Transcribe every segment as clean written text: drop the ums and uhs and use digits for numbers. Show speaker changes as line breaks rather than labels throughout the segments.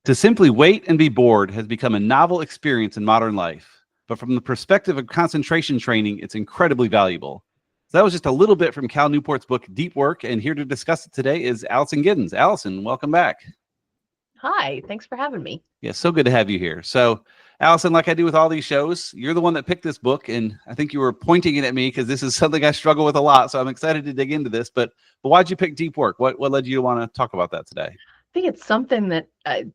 To simply wait and be bored has become a novel experience in modern life, but from the perspective of concentration training, it's incredibly valuable. So that was just a little bit from Cal Newport's book, Deep Work, and here to discuss it today is Allison Giddens. Allison, welcome back.
Hi, thanks for having me.
Yeah, so good to have you here. So, Allison, like I do with all these shows, you're the one that picked this book, and I think you were pointing it at me because this is something I struggle with a lot. So I'm excited to dig into this. But why'd you pick Deep Work? What led you to want to talk about that today?
I think it's something that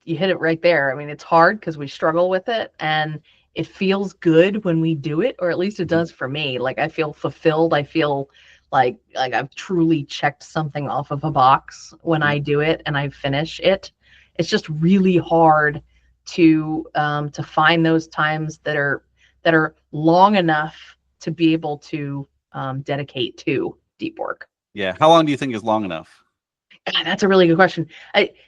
you hit it right there. I mean, it's hard because we struggle with it, and it feels good when we do it, or at least it does for me. Like I feel fulfilled. I feel like I've truly checked something off of a box when I do it and I finish it. It's just really hard to find those times that are long enough to be able to dedicate to deep work.
Yeah. How long do you think is long enough?
God, that's a really good question.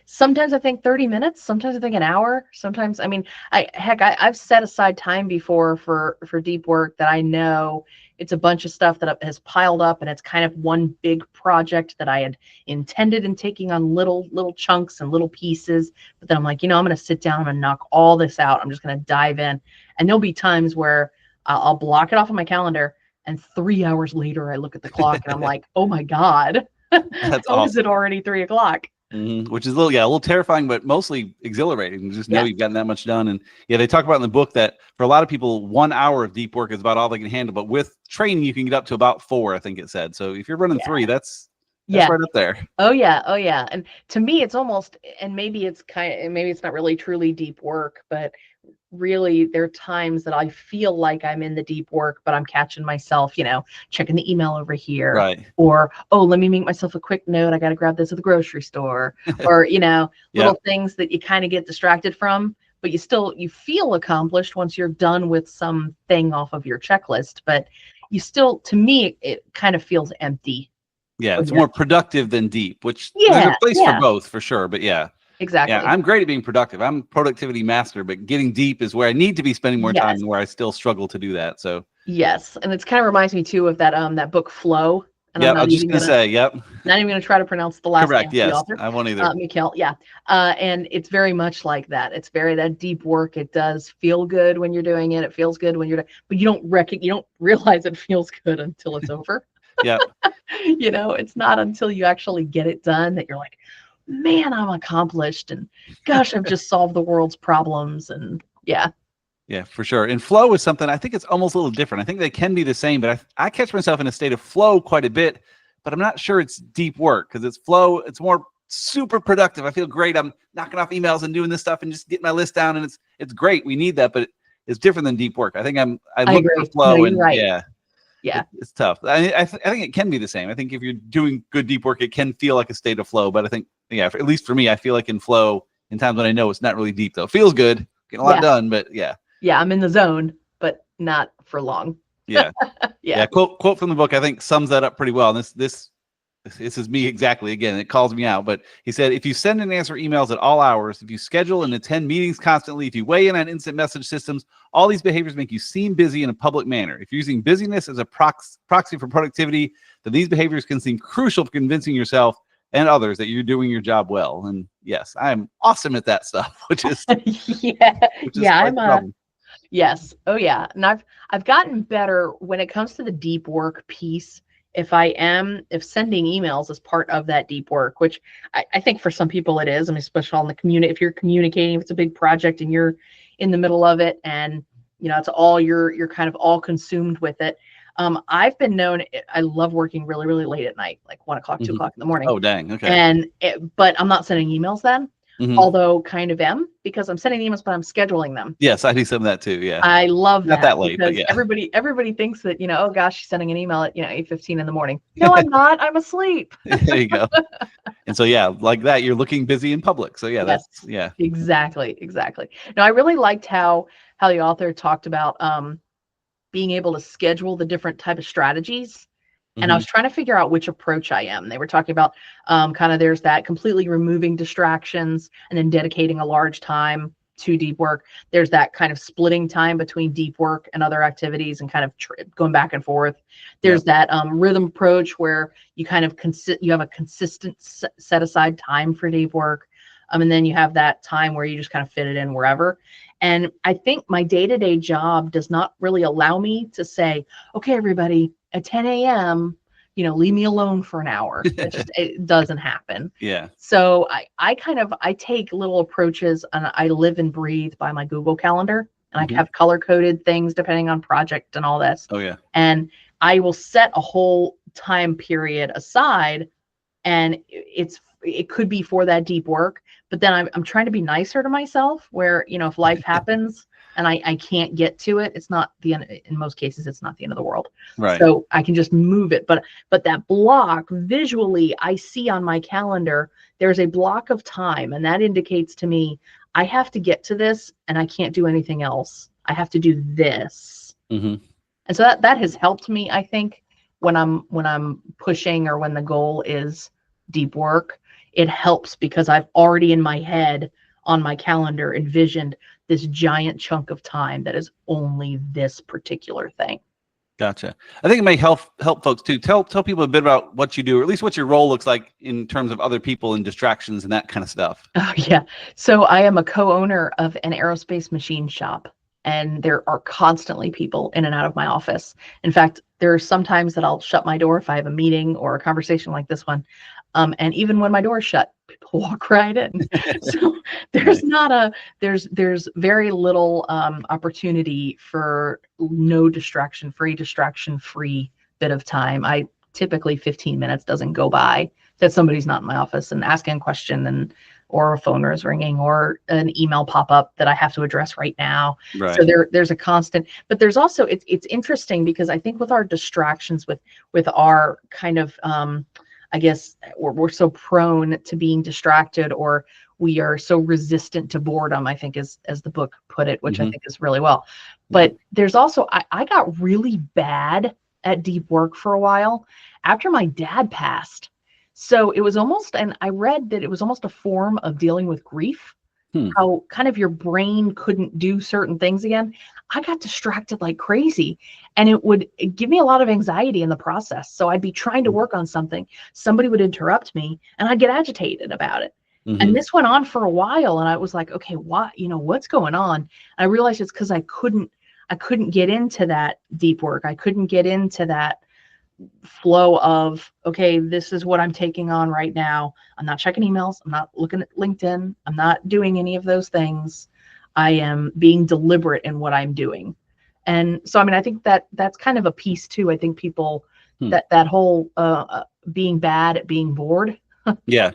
Sometimes I think 30 minutes, sometimes I think an hour. Sometimes, I mean, I've set aside time before for deep work that I know it's a bunch of stuff that has piled up, and it's kind of one big project that I had intended in taking on little chunks and little pieces. But then I'm like, I'm going to sit down and knock all this out. I'm just going to dive in. And there'll be times where I'll block it off on my calendar, and 3 hours later I look at the clock and I'm like, oh my God.
That's
How is
awesome.
it already 3 o'clock?
Which is a little terrifying, but mostly exhilarating. Just know
Yeah.
you've gotten that much done. And yeah, they talk about in the book that for a lot of people, 1 hour of deep work is about all they can handle. But with training, you can get up to about 4, I think it said. So if you're running 3, that's right up there.
Oh yeah. And to me, it's almost, and maybe it's not really truly deep work, but really there are times that I feel like I'm in the deep work, but I'm catching myself, checking the email over here,
Right.
or, oh, let me make myself a quick note. I got to grab this at the grocery store, or, little things that you kind of get distracted from, but you feel accomplished once you're done with something off of your checklist, but you still, to me, it kind of feels empty.
Yeah. It's more productive than deep, which there's a place for both for sure. But yeah.
Exactly.
Yeah, I'm great at being productive. I'm a productivity master, but getting deep is where I need to be spending more time and where I still struggle to to So
yes, and it kind of reminds me too of that book Flow. And
I was just gonna say,
not even gonna try to pronounce the last name of the author.
I won't either.
Mikhail, and it's very much like that. It's very that deep work. It does feel good when you're doing it. It feels good when you're, but you don't realize it feels good until it's over.
Yeah.
It's not until you actually get it done that you're like, man, I'm accomplished, and gosh, I've just solved the world's problems. And yeah,
for sure. And flow is something I think it's almost a little different. I think they can be the same, but I catch myself in a state of flow quite a bit, but I'm not sure it's deep work because it's flow. It's more super productive. I feel great. I'm knocking off emails and doing this stuff and just getting my list down, and it's great. We need that, but it's different than deep work. I think I look for flow,
no,
and
right.
It's tough. I think it can be the same. I think if you're doing good deep work, it can feel like a state of flow. But I think, at least for me, I feel like in flow in times when I know it's not really deep, though. It feels good, getting a lot done, but yeah.
Yeah, I'm in the zone, but not for long.
Yeah. Quote from the book, I think sums that up pretty well. And this is me exactly. Again, it calls me out. But he said, if you send and answer emails at all hours, if you schedule and attend meetings constantly, if you weigh in on instant message systems, all these behaviors make you seem busy in a public manner. If you're using busyness as a proxy for productivity, then these behaviors can seem crucial for convincing yourself and others that you're doing your job well. And yes, I'm awesome at that stuff, which is
yes. Oh yeah. And I've gotten better when it comes to the deep work piece. If sending emails is part of that deep work, which I think for some people it is, I mean, especially on the if you're communicating, if it's a big project and you're in the middle of it and, it's all you're kind of all consumed with it. I've been known, I love working really, really late at night, like 1 o'clock, 2 o'clock in the morning.
Oh, dang. Okay.
But I'm not sending emails then. Although kind of am, because I'm sending emails, but I'm scheduling them.
Yes, I do some of that too. Yeah.
I love that.
Not that late,
because
but yeah.
everybody thinks that, oh gosh, she's sending an email at, 8:15 in the morning. No, I'm not. I'm asleep.
There you go. And so, like that, you're looking busy in public. So yeah,
Exactly. No, I really liked how the author talked about being able to schedule the different type of strategies. And I was trying to figure out which approach I am. They were talking about kind of there's that completely removing distractions and then dedicating a large time to deep work. There's that kind of splitting time between deep work and other activities and kind of going back and forth. There's that rhythm approach where you kind of you have a consistent set aside time for deep work. And then you have that time where you just kind of fit it in wherever. And I think my day-to-day job does not really allow me to say, okay, everybody, at 10 a.m., leave me alone for an hour. It doesn't happen.
Yeah.
So I take little approaches, and I live and breathe by my Google Calendar, and I have color-coded things depending on project and all this.
Oh yeah.
And I will set a whole time period aside, and it could be for that deep work, but then I'm trying to be nicer to myself, where, if life happens and I can't get to it, it's not the end. In most cases, it's not the end of the world.
Right.
So I can just move it. But that block visually, I see on my calendar, there's a block of time, and that indicates to me I have to get to this, and I can't do anything else. I have to do this. And so that has helped me, I think, when I'm pushing, or when the goal is deep work. It helps because I've already in my head on my calendar envisioned this giant chunk of time that is only this particular thing.
Gotcha. I think it may help folks too. Tell people a bit about what you do, or at least what your role looks like in terms of other people and distractions and that kind of stuff.
Oh yeah. So I am a co-owner of an aerospace machine shop, and there are constantly people in and out of my office. In fact, there are some times that I'll shut my door if I have a meeting or a conversation like this one. And even when my door is shut, people walk right in. So there's there's very little opportunity for distraction-free bit of time. I typically 15 minutes doesn't go by that somebody's not in my office and asking a question, or a phone is ringing, or an email pop up that I have to address right now.
Right.
So there's a constant, but there's also, it's interesting because I think with our distractions, with our kind of, I guess we're so prone to being distracted, or we are so resistant to boredom, I think, as the book put it, which I think is really well. But there's also, I got really bad at deep work for a while after my dad passed. So it was almost, and I read that it was almost a form of dealing with grief, how kind of your brain couldn't do certain things again. I got distracted like crazy, and it would give me a lot of anxiety in the process. So I'd be trying to work on something, somebody would interrupt me, and I'd get agitated about it. And this went on for a while, and I was like, okay, what's going on? And I realized it's because I couldn't get into that deep work. I couldn't get into that flow of, okay, this is what I'm taking on right now. I'm not checking emails. I'm not looking at LinkedIn. I'm not doing any of those things. I am being deliberate in what I'm doing. And so, I mean, I think that's kind of a piece too. I think people, that whole being bad at being bored.
Yeah.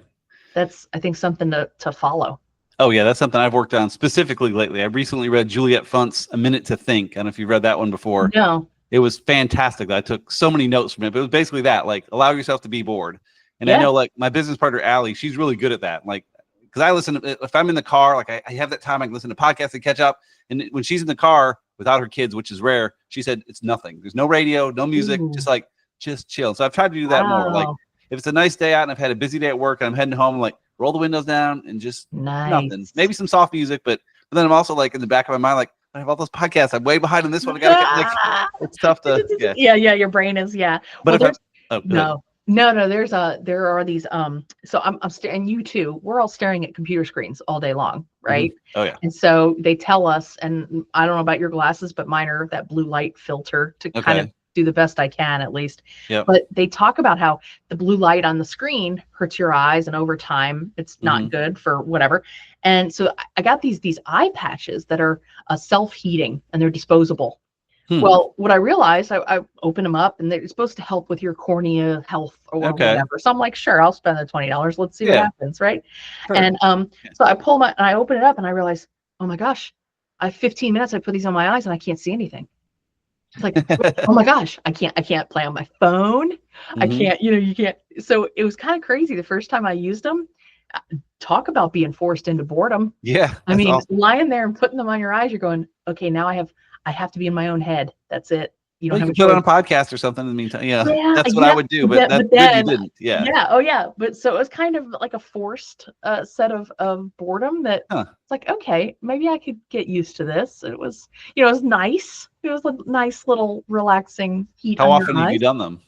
That's, I think, something to follow.
Oh yeah, that's something I've worked on specifically lately. I recently read Juliet Funt's A Minute to Think. I don't know if you've read that one before.
No.
It was fantastic. I took so many notes from it, but it was basically that, like, allow yourself to be bored. And I know, like, my business partner, Allie, she's really good at that. Like, because I listen, if I'm in the car, like I have that time, I can listen to podcasts and catch up. And when she's in the car without her kids, which is rare, she said, it's nothing. There's no radio, no music, just chill. So I've tried to do that more. Like, if it's a nice day out and I've had a busy day at work and I'm heading home, like, roll the windows down and just nothing. Maybe some soft music, but then I'm also, like, in the back of my mind, like, I have all those podcasts. I'm way behind on this one. I gotta get, like, it's tough to
your brain is
But
well, no, there are these so I'm and you too, we're all staring at computer screens all day long, right?
Oh yeah.
And so they tell us, and I don't know about your glasses, but mine are that blue light filter to kind of do the best I can, at least. But they talk about how the blue light on the screen hurts your eyes, and over time it's not good for whatever. And so I got these eye patches that are self-heating, and they're disposable. Well, what I realized, I opened them up, and they're supposed to help with your cornea health or whatever. So I'm like, sure, I'll spend the $20. Let's see what happens, right? Sure. And so I pull and I open it up, and I realize, oh my gosh, I have 15 minutes. I put these on my eyes, and I can't see anything. It's like, oh my gosh, I can't play on my phone. I can't, you can't. So it was kind of crazy the first time I used them. Talk about being forced into boredom.
Yeah.
I mean, lying there and putting them on your eyes, you're going, okay, now I have to be in my own head. That's it. You don't have
to put on a podcast or something in the meantime. Yeah, that's what I would do, but that's
good
you didn't. Yeah.
Yeah. Oh yeah. But so it was kind of like a forced set of boredom that it's like, okay, maybe I could get used to this. It was, it was nice. It was a nice little relaxing heat.
How often have you done them?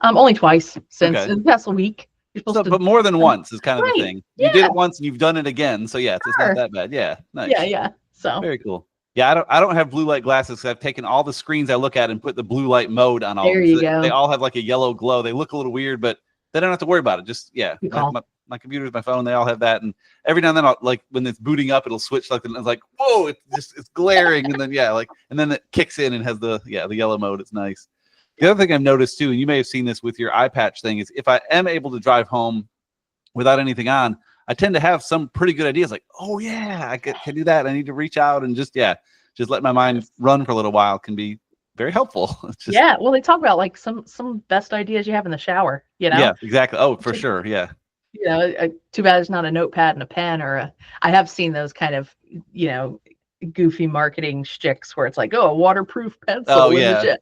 Only twice since the past week. You're supposed to,
but more than once is kind of the
right.
thing. You did it once and you've done it again. So yeah, it's not that bad. Yeah. Nice.
Yeah. So
very cool. Yeah, I don't have blue light glasses because I've taken all the screens I look at and put the blue light mode on all of them.
There you go.
They all have like a yellow glow. They look a little weird, but they don't have to worry about it. Just my computer, my phone, they all have that. And every now and then, like when it's booting up, it'll switch it's like, whoa, it's glaring, and then and then it kicks in and has the yellow mode. It's nice. The other thing I've noticed too, and you may have seen this with your eye patch thing, is if I am able to drive home without anything on, I tend to have some pretty good ideas. Like, oh yeah, I can do that. I need to reach out and just let my mind run for a little while can be very helpful.
Well, they talk about like some best ideas you have in the shower.
Yeah, exactly. Oh, for sure. Yeah.
Too bad it's not a notepad and a pen I have seen those kind of goofy marketing shticks where it's like, a waterproof pencil.
Oh yeah.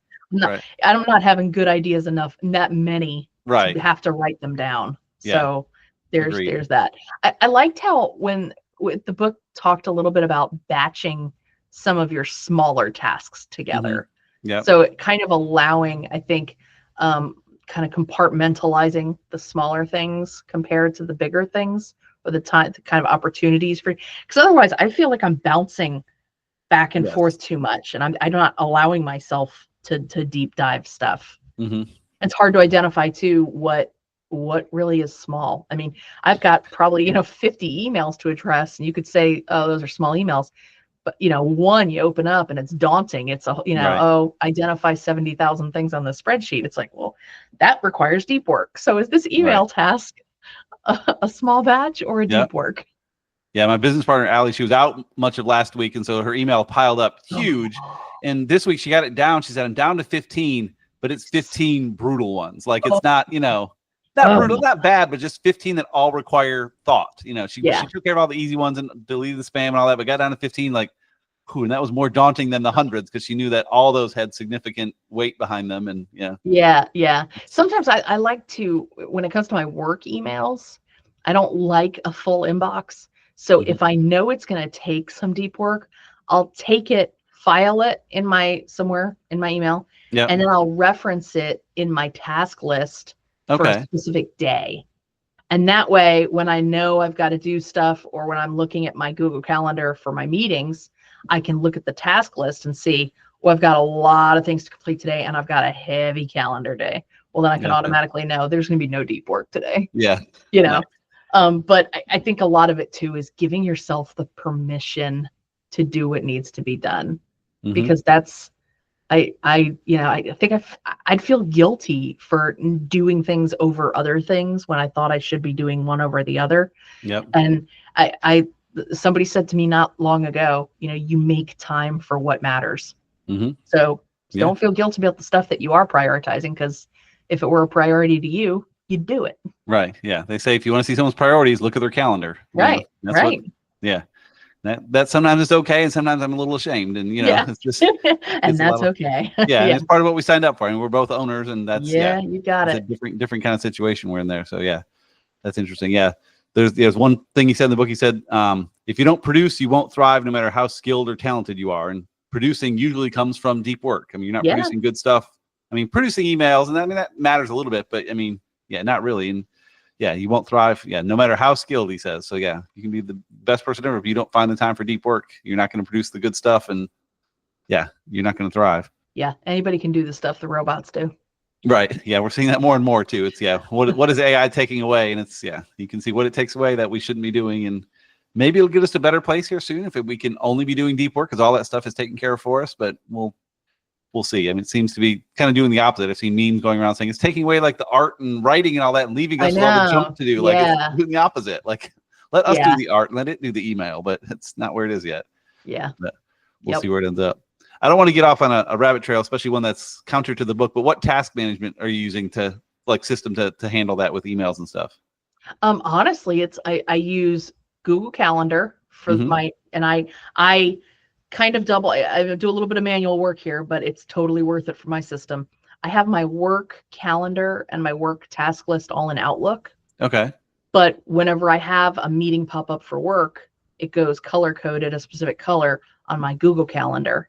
I'm not having good ideas enough, that many,
right,
to have to write them down.
Yeah.
So there's that. I liked how when the book talked a little bit about batching some of your smaller tasks together.
Mm-hmm. Yeah.
So it kind of allowing, I think, kind of compartmentalizing the smaller things compared to the bigger things, or the kind of opportunities for, because otherwise I feel like I'm bouncing back and forth too much, and I'm not allowing myself to deep dive stuff.
Mm-hmm.
It's hard to identify too what really is small. I mean, I've got probably 50 emails to address, and you could say, oh, those are small emails, but one you open up and it's daunting. It's identify 70,000 things on the spreadsheet. It's like, well, that requires deep work. So is this email task a small batch or a deep work?
Yeah, my business partner Allie, she was out much of last week, and so her email piled up huge. And this week she got it down. She said, I'm down to 15, but it's 15 brutal ones. Like it's not, not brutal, not bad, but just 15 that all require thought. She took care of all the easy ones and deleted the spam and all that, but got down to 15, like, and that was more daunting than the hundreds, because she knew that all those had significant weight behind them. And
yeah. Sometimes I like to, when it comes to my work emails, I don't like a full inbox. So if I know it's going to take some deep work, I'll take it, file it somewhere in my email, and then I'll reference it in my task list for a specific day. And that way, when I know I've got to do stuff, or when I'm looking at my Google Calendar for my meetings, I can look at the task list and see, well, I've got a lot of things to complete today, and I've got a heavy calendar day. Well, then I can automatically know there's going to be no deep work today.
Yeah.
But I think a lot of it too is giving yourself the permission to do what needs to be done, because that's, I think I'd feel guilty for doing things over other things when I thought I should be doing one over the other.
Yep.
And somebody said to me not long ago, you make time for what matters. So don't feel guilty about the stuff that you are prioritizing, because if it were a priority to you, you'd do it.
Right. Yeah. They say if you want to see someone's priorities, look at their calendar.
Right.
That sometimes it's okay, and sometimes I'm a little ashamed, and it's just
and that's okay.
And it's part of what we signed up for. I mean, we're both owners, and that's
you got it.
A different kind of situation we're in there. So that's interesting. Yeah. There's one thing he said in the book. He said, if you don't produce, you won't thrive, no matter how skilled or talented you are. And producing usually comes from deep work. I mean, you're not producing good stuff. I mean, producing emails, and that matters a little bit, but I mean, not really. And you won't thrive. No matter how skilled, he says. So you can be the best person ever. If you don't find the time for deep work, you're not going to produce the good stuff, and you're not going to thrive.
Yeah. Anybody can do the stuff the robots do.
Right. Yeah. We're seeing that more and more too. It's what is AI taking away? And it's, you can see what it takes away that we shouldn't be doing. And maybe it'll get us to a better place here soon if we can only be doing deep work, because all that stuff is taken care of for us, but we'll see. I mean, it seems to be kind of doing the opposite. I've seen memes going around saying it's taking away like the art and writing and all that, and leaving us with all the junk to do. Like it's doing the opposite. Like let us do the art and let it do the email, but it's not where it is yet.
Yeah.
But we'll see where it ends up. I don't want to get off on a rabbit trail, especially one that's counter to the book, but what task management are you using to system to handle that with emails and stuff?
Honestly, I use Google Calendar for and I kind of I do a little bit of manual work here, but it's totally worth it for my system. I have my work calendar and my work task list all in Outlook.
Okay.
But whenever I have a meeting pop up for work, it goes color coded a specific color on my Google Calendar.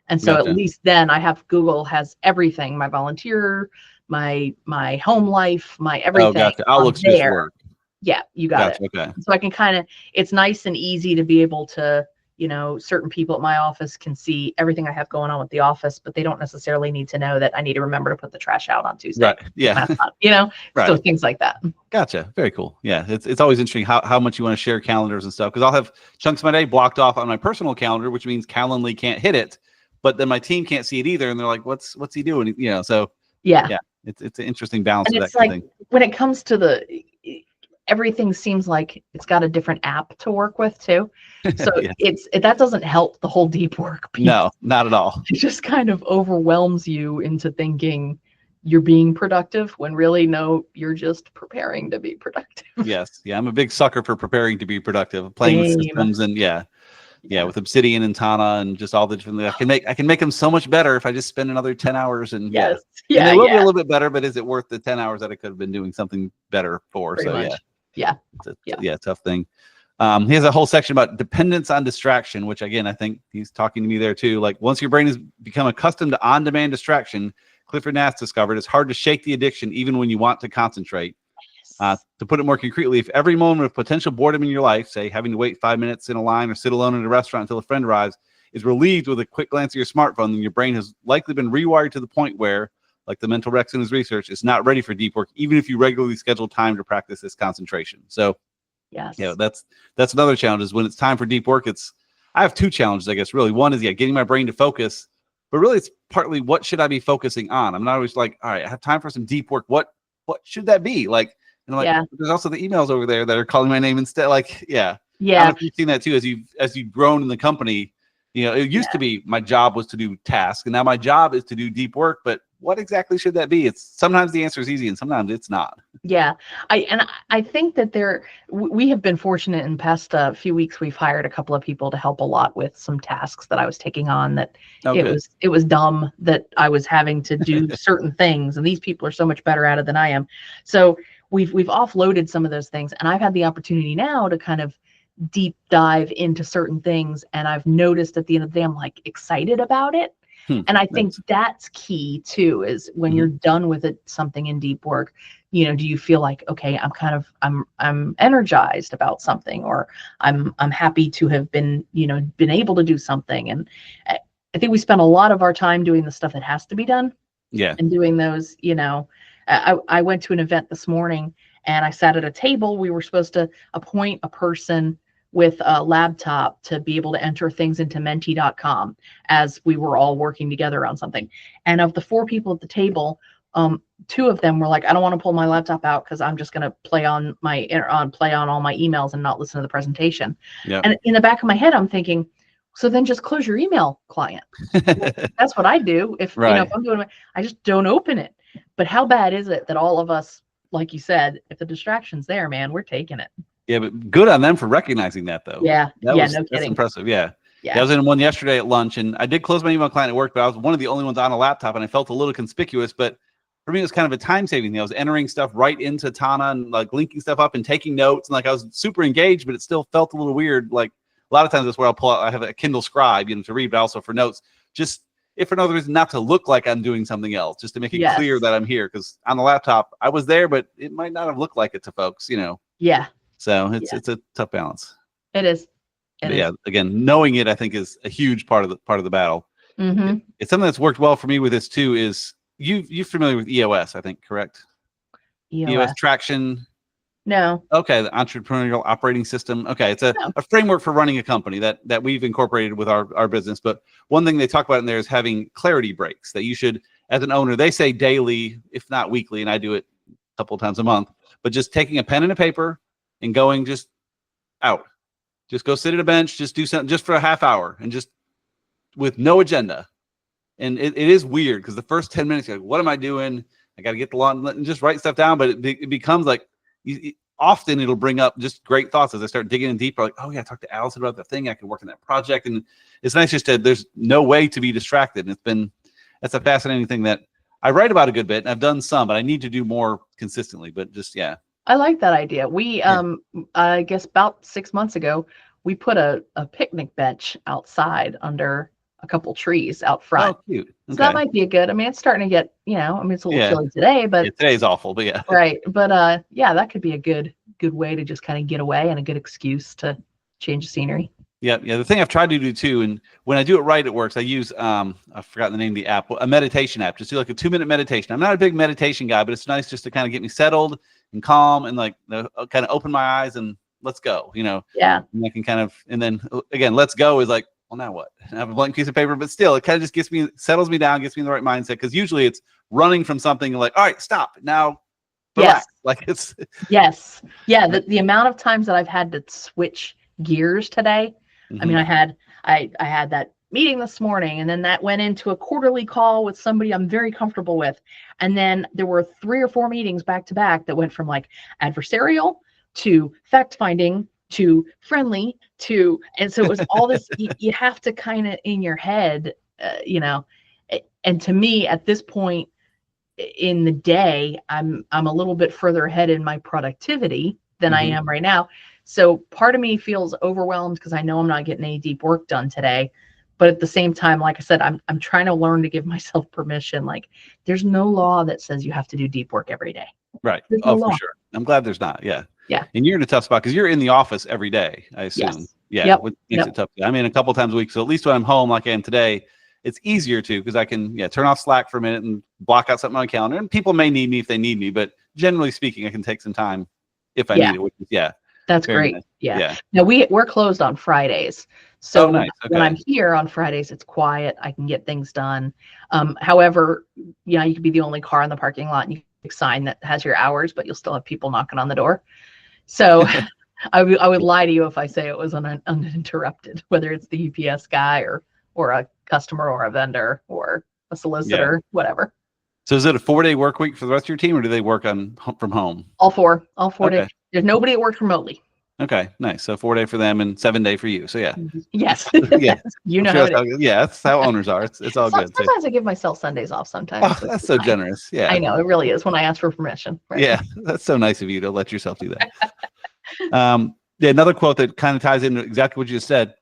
And so at least then Google has everything, my volunteer, my home life, my
Oh,
everything
gotcha.
on
Outlook's just
there.
work.
Yeah, you got
Gotcha.
it.
Okay.
So I can kind of, it's nice and easy to be able to, certain people at my office can see everything I have going on with the office, but they don't necessarily need to know that I need to remember to put the trash out on Tuesday.
Right. Yeah. Right.
So things like that.
Gotcha. Very cool. Yeah. It's always interesting how much you want to share calendars and stuff. Cause I'll have chunks of my day blocked off on my personal calendar, which means Calendly can't hit it, but then my team can't see it either. And they're like, what's he doing? So
Yeah.
it's an interesting balance
And
of
it's
that kind
like
of thing.
when it comes to everything seems like it's got a different app to work with too. So
Yeah.
that doesn't help the whole deep work piece.
No, not at all.
It just kind of overwhelms you into thinking you're being productive when really, no, you're just preparing to be productive.
Yes. Yeah. I'm a big sucker for preparing to be productive, playing with systems and with Obsidian and Tana and just all the different things. I can make them so much better if I just spend another 10 hours and and they will be a little bit better, but is it worth the 10 hours that I could have been doing something better for?
Pretty much.
Tough thing. He has a whole section about dependence on distraction, which again, I think he's talking to me there too. Like once your brain has become accustomed to on-demand distraction, Clifford Nass discovered it's hard to shake the addiction even when you want to concentrate. To put it more concretely, if every moment of potential boredom in your life, say having to wait 5 minutes in a line or sit alone in a restaurant until a friend arrives, is relieved with a quick glance at your smartphone, then your brain has likely been rewired to the point where, like the mental Rex in his research, it's not ready for deep work, even if you regularly schedule time to practice this concentration. So, that's another challenge is when it's time for deep work. I have two challenges, I guess, really. One is, getting my brain to focus, but really it's partly what should I be focusing on? I'm not always like, all right, I have time for some deep work. What should that be? Like, and I'm like, there's also the emails over there that are calling my name instead. Like, I don't know if you've seen that too, as you've grown in the company. It used to be my job was to do tasks, and now my job is to do deep work. But what exactly should that be? It's sometimes the answer is easy, and sometimes it's not.
Yeah, I think that we have been fortunate in the past few weeks. We've hired a couple of people to help a lot with some tasks that I was taking on. That it was dumb that I was having to do certain things, and these people are so much better at it than I am. So we've offloaded some of those things, and I've had the opportunity now to kind of deep dive into certain things, and I've noticed at the end of the day I'm like excited about it. And I think that's key too, is when you're done with something in deep work, do you feel like, okay, I'm energized about something, or I'm happy to have been able to do something. And I think we spend a lot of our time doing the stuff that has to be done.
Yeah.
And doing those, I went to an event this morning and I sat at a table. We were supposed to appoint a person with a laptop to be able to enter things into menti.com as we were all working together on something. And of the 4 people at the table, 2 of them were like, I don't want to pull my laptop out because I'm just going to play on all my emails and not listen to the presentation. Yep. And in the back of my head, I'm thinking, so then just close your email client. That's what I do. If if I'm doing it, I just don't open it. But how bad is it that all of us, like you said, if the distraction's there, man, we're taking it.
Yeah, but good on them for recognizing that, though.
Yeah, no kidding.
That's impressive. Yeah, I was in one yesterday at lunch, and I did close my email client at work, but I was one of the only ones on a laptop, and I felt a little conspicuous. But for me, it was kind of a time-saving thing. I was entering stuff right into Tana and like linking stuff up and taking notes, and like I was super engaged, but it still felt a little weird. Like a lot of times, that's where I'll pull out. I have a Kindle Scribe, to read, but also for notes, just if for no other reason, not to look like I'm doing something else, just to make it clear that I'm here. Because on the laptop, I was there, but it might not have looked like it to folks,
Yeah.
So it's a tough balance.
It is.
Again, knowing it, I think, is a huge part of the battle.
Mm-hmm.
It's something that's worked well for me with this too. Is you're familiar with EOS? I think, correct? EOS traction.
No.
Okay, the entrepreneurial operating system. Okay, it's a framework for running a company that we've incorporated with our business. But one thing they talk about in there is having clarity breaks that you should, as an owner, they say daily, if not weekly, and I do it a couple of times a month. But just taking a pen and a paper and going just out, just go sit at a bench, just do something just for a half hour and just with no agenda. And it is weird because the first 10 minutes, you're like, what am I doing? I got to get the lawn and just write stuff down. But it becomes like often it'll bring up just great thoughts as I start digging in deeper. Like, oh yeah, I talked to Allison about the thing. I could work on that project. And it's nice just there's no way to be distracted. And that's a fascinating thing that I write about a good bit and I've done some, but I need to do more consistently. But just,
I like that idea. We, I guess about 6 months ago, we put a picnic bench outside under a couple trees out front.
Oh, cute.
So that might be a good. I mean, it's starting to get, I mean, it's a little chilly today, but
today's awful, but yeah.
Right. But yeah, that could be a good way to just kind of get away and a good excuse to change the scenery.
Yeah. The thing I've tried to do too, and when I do it right, it works. I use I've forgotten the name of the app, a meditation app. Just do like a 2-minute meditation. I'm not a big meditation guy, but it's nice just to kind of get me settled and calm and like kind of open my eyes and let's go.
Yeah.
And I can kind of, and then again, let's go is like, well, now what? I have a blank piece of paper, but still, it kind of just settles me down, gets me in the right mindset. Because usually it's running from something like, all right, stop now. Relax.
Yes.
Like it's.
Yes. Yeah. The amount of times that I've had to switch gears today. I mean, I had that meeting this morning, and then that went into a quarterly call with somebody I'm very comfortable with. And then there were 3 or 4 meetings back to back that went from like adversarial to fact finding to friendly to, and so it was all this, you have to kind of in your head, and to me at this point in the day, I'm a little bit further ahead in my productivity than I am right now. So part of me feels overwhelmed because I know I'm not getting any deep work done today. But at the same time, like I said, I'm trying to learn to give myself permission. Like there's no law that says you have to do deep work every day.
Right. For sure. I'm glad there's not. Yeah.
Yeah.
And you're in a tough spot because you're in the office every day, I assume.
Yes.
Yeah.
Yep.
Which makes it tough. I'm in a couple times a week. So at least when I'm home like I am today, it's easier to because I can turn off Slack for a minute and block out something on my calendar. And people may need me if they need me, but generally speaking, I can take some time if I need it, which is
That's great.
Nice.
Yeah. Now we're closed on Fridays. So
nice. Okay.
when I'm here on Fridays, it's quiet. I can get things done. However, you could be the only car in the parking lot and you can sign that has your hours, but you'll still have people knocking on the door. So I would lie to you if I say it was uninterrupted, whether it's the UPS guy or a customer or a vendor or a solicitor, whatever.
So is it a 4-day work week for the rest of your team, or do they work from home?
All four days. There's nobody that works remotely.
Okay, nice. So 4-day for them and 7-day for you. So yeah.
Yes.
Yeah.
That's
how owners are. It's all good.
Sometimes I give myself Sundays off sometimes.
Oh, that's so generous. Yeah.
I know, it really is when I ask for permission. Right?
Yeah, that's so nice of you to let yourself do that. Another quote that kind of ties into exactly what you just said.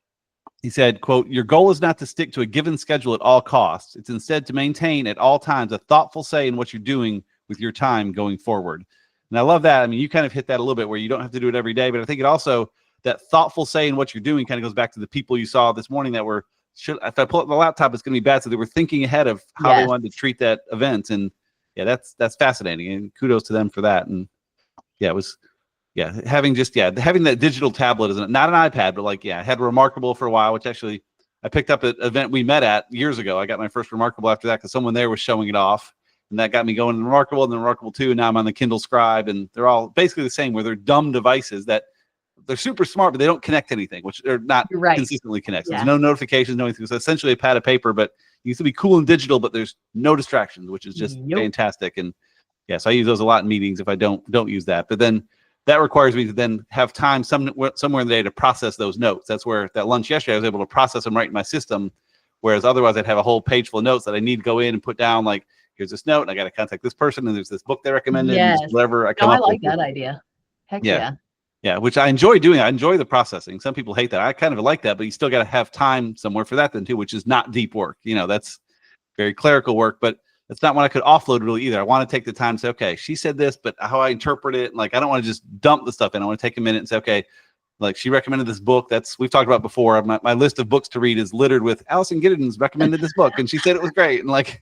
He said, quote, "Your goal is not to stick to a given schedule at all costs. It's instead to maintain at all times a thoughtful say in what you're doing with your time going forward." And I love that. I mean, you kind of hit that a little bit where you don't have to do it every day, but I think it also, that thoughtful say in what you're doing kind of goes back to the people you saw this morning that were, if I pull up the laptop, it's going to be bad. So they were thinking ahead of how they wanted to treat that event. And that's fascinating. And kudos to them for that. And it was, having that digital tablet isn't not an iPad, but I had Remarkable for a while, which actually I picked up at an event we met at years ago. I got my first Remarkable after that because someone there was showing it off. And that got me going in Remarkable and then Remarkable 2. And now I'm on the Kindle Scribe, and they're all basically the same, where they're dumb devices that they're super smart, but they don't connect to anything, which they're not consistently connected. There's no notifications, no anything. So essentially a pad of paper, but you can still be cool and digital, but there's no distractions, which is just fantastic. And so I use those a lot in meetings if I don't use that. But then that requires me to then have time somewhere in the day to process those notes. That's where that lunch yesterday, I was able to process them right in my system. Whereas otherwise I'd have a whole page full of notes that I need to go in and put down, like, here's this note and I got to contact this person and there's this book they recommended.
Yes.
And whatever I come up with.
I like that idea. Heck yeah.
Yeah, which I enjoy doing. I enjoy the processing. Some people hate that. I kind of like that, but you still got to have time somewhere for that then too, which is not deep work. That's very clerical work, but it's not one I could offload really either. I want to take the time to say, okay, she said this, but how I interpret it, like, I don't want to just dump the stuff in. I want to take a minute and say, okay, like, she recommended this book. We've talked about before. My list of books to read is littered with Allison Giddens recommended this book and she said it was great. And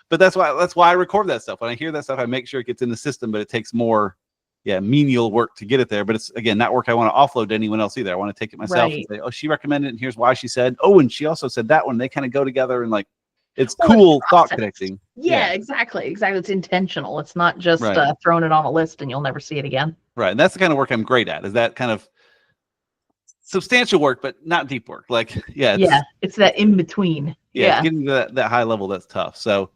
but that's why I record that stuff. When I hear that stuff, I make sure it gets in the system, but it takes more menial work to get it there. But it's, again, not work I want to offload to anyone else either. I want to take it myself and say, oh, she recommended it and here's why she said, oh, and she also said that one. They kind of go together and it's cool thought connecting.
Yeah, exactly. It's intentional. It's not just throwing it on a list and you'll never see it again.
Right. And that's the kind of work I'm great at, is that kind of substantial work, but not deep work. It's
that in between.
Getting to that high level, that's tough. So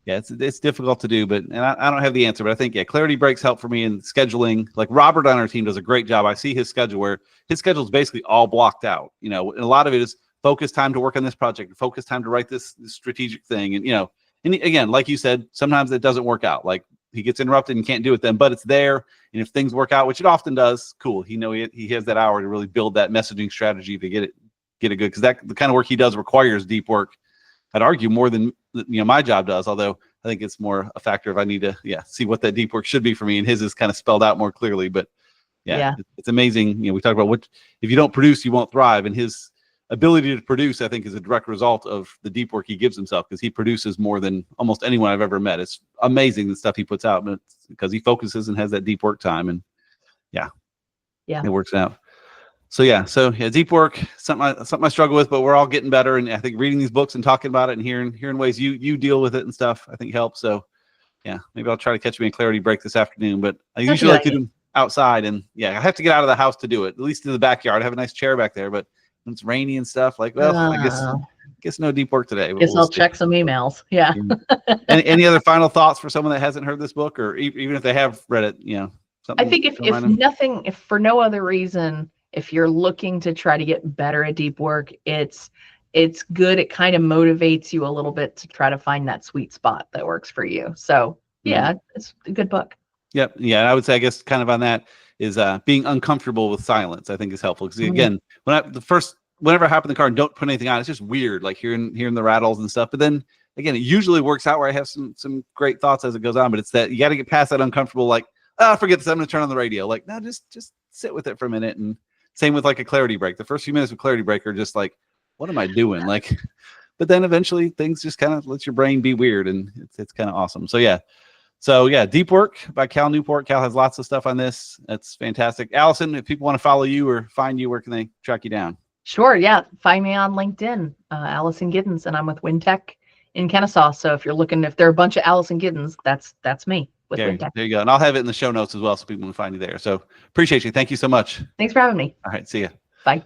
it's difficult to do, but I don't have the answer, but I think Clarity Breaks help for me in scheduling. Like Robert on our team does a great job. I see his schedule where his schedule is basically all blocked out. And a lot of it is focus time to work on this project, focus time to write this strategic thing, and and again, like you said, sometimes it doesn't work out. Like he gets interrupted and can't do it then, but it's there. And if things work out, which it often does, cool. He has that hour to really build that messaging strategy to get it good, because the kind of work he does requires deep work I'd argue more than my job does, although I think it's more a factor of I need to see what that deep work should be for me, and his is kind of spelled out more clearly. But it's amazing. We talk about what if you don't produce, you won't thrive, and his ability to produce, I think, is a direct result of the deep work he gives himself, because he produces more than almost anyone I've ever met. It's amazing the stuff he puts out, but it's because he focuses and has that deep work time, and it works out. So deep work, something I struggle with, but we're all getting better. And I think reading these books and talking about it and hearing ways you deal with it and stuff, I think helps. So maybe I'll try to catch me a clarity break this afternoon, but I usually like to do them outside, and I have to get out of the house to do it, at least in the backyard. I have a nice chair back there, but when it's rainy and stuff, I guess no deep work today.
Guess I'll check some emails. Yeah.
Any other final thoughts for someone that hasn't heard this book, or even if they have read it, something?
I think if for no other reason, if you're looking to try to get better at deep work, it's good. It kind of motivates you a little bit to try to find that sweet spot that works for you. So it's a good book.
Yep. Yeah. I would say, I guess, kind of on that is being uncomfortable with silence, I think, is helpful. Because again, whenever I hop in the car and don't put anything on, it's just weird, like hearing the rattles and stuff. But then again, it usually works out where I have some great thoughts as it goes on. But it's that you got to get past that uncomfortable, like, forget this, I'm going to turn on the radio. Like, no, just sit with it for a minute. And same with like a clarity break. The first few minutes of clarity break are just like, what am I doing? Like, but then eventually things just kind of let your brain be weird, and it's kind of awesome. So Deep Work by Cal Newport. Cal has lots of stuff on this. That's fantastic. Allison, if people want to follow you or find you, where can they track you down?
Sure. Yeah. Find me on LinkedIn, Allison Giddens, and I'm with WinTech in Kennesaw. So if there are a bunch of Allison Giddens, that's me.
There you go. And I'll have it in the show notes as well, so people can find you there. So appreciate you. Thank you so much.
Thanks for having me.
All right. See ya.
Bye.